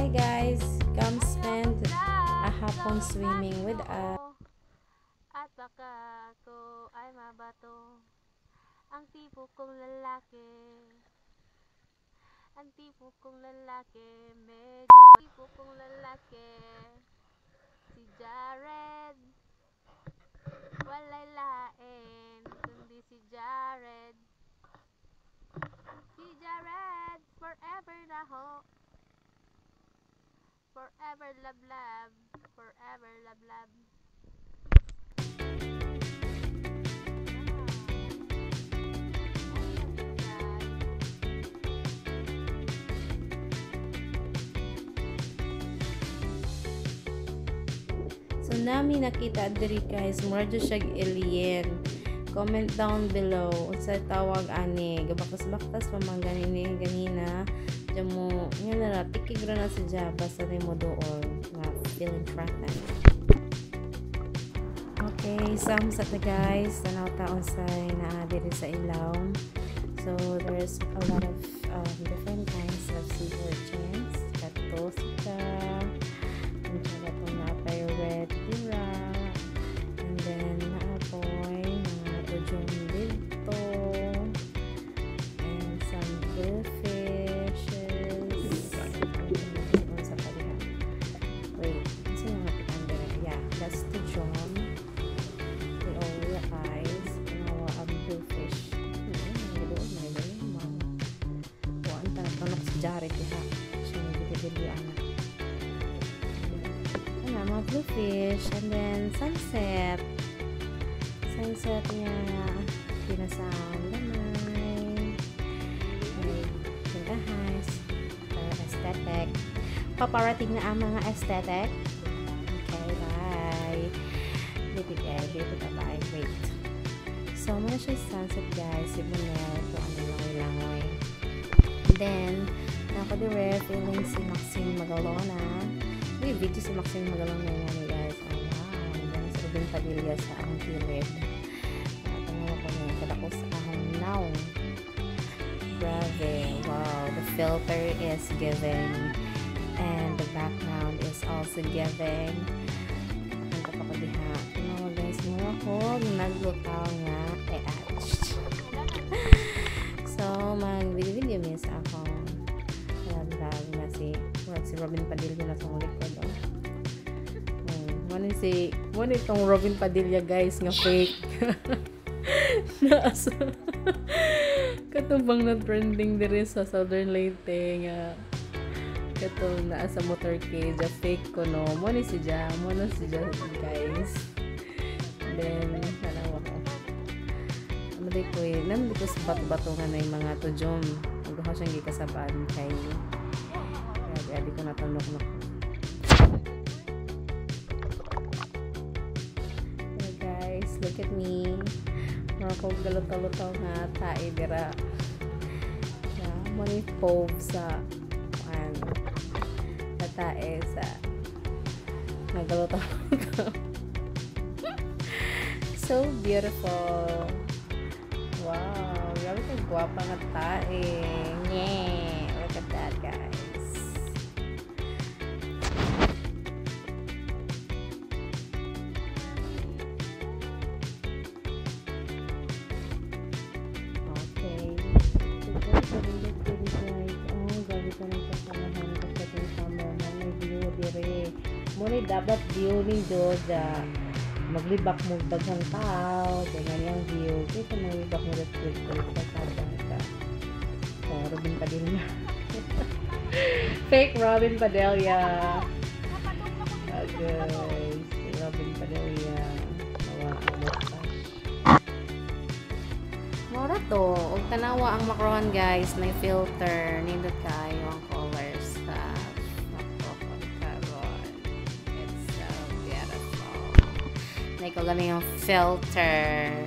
Hi guys, come spend a hapon swimming with us. At baka ako ay mabato. Ang tipo kong lalaki. Ang tipo kong lalaki. Medyo tipo kong lalaki. Si Jared. Walay lain. Kundi si Jared. Si Jared. Forever na ho. Forever love love. Forever love love. So nami nakita diri guys, mura jud siya alien. Comment down below sa tawag ani, gabakas-bakas pa man ganina. Jamo nga na tikig ra na sa Java sa mo dool nga feeling threatened. Okay, some sa guys, tanaw taon sa naa diri sa ilaw. So there's a lot of different kinds of sea urchins. Katosika, and saka itong napay red dira, and then naapoy mga tujong dito, and some bluefishes, and sa palihan. Wait, kasi nga napitan dira. Yeah, that's tujong. They all the eyes, kanawa ang bluefish. Tanok si Jared diha. Siya nagdidili anak. Mga bluefish, and then sunset. Sunset niya pinasang gamay. Pinahas. Aesthetic. Paparating na ang mga aesthetic. Okay, bye. Dito ka bye. Wait. So, muna siya sunset guys. Ibunel po ang langoy-langoy. Then, ako dire feeling si Maxine Magalona. May video si Maxine Magalona nga ni guys. Oh wow, then sa Robin Padilla sa akong kilid. Tanong ko niya, kadako sa akong now. Grabe, wow, the filter is giving and the background is also giving. Ang kapag ko diha. Ano guys, mura ko naglutaw nga etched. So, mag-video miss ako. Vlog na si Robin Padilla na sa likod. Muna itong Robin Padilla guys nga fake. Naasa. Katubang na trending diri sa Southern Leyte nga. Katong naasa motorcade. Fake ko no. Muna si Ja guys. Then, nalawa ko. Nandito ko sa bato-bato nga na yung mga tujom. Magduha siyang gikasabaan kay kaya di ko natanok na. So guys, look at me. Mga kong galutaw-lutaw nga tae dira. Money pove sa tae sa nagalutaw-lutaw. So beautiful. Wow, grabe ka guwapa nga tae. Yeah, look at that guys. Okay. Grabe ka ng kasamahan ko sa ating summer. May view dire. Muna dapat view ni Joja. Maglibak mo daghang tao, ganyan yung view. Kasi maglibak mo sa kada. So, Robin Padilla. Fake Robin Padilla. Guys, Robin Padilla. Mura to. Huwag tanawa ang makrohan guys. May filter. Nindot kayo ang colors sa It's so beautiful. Like, ko ganun yung filter.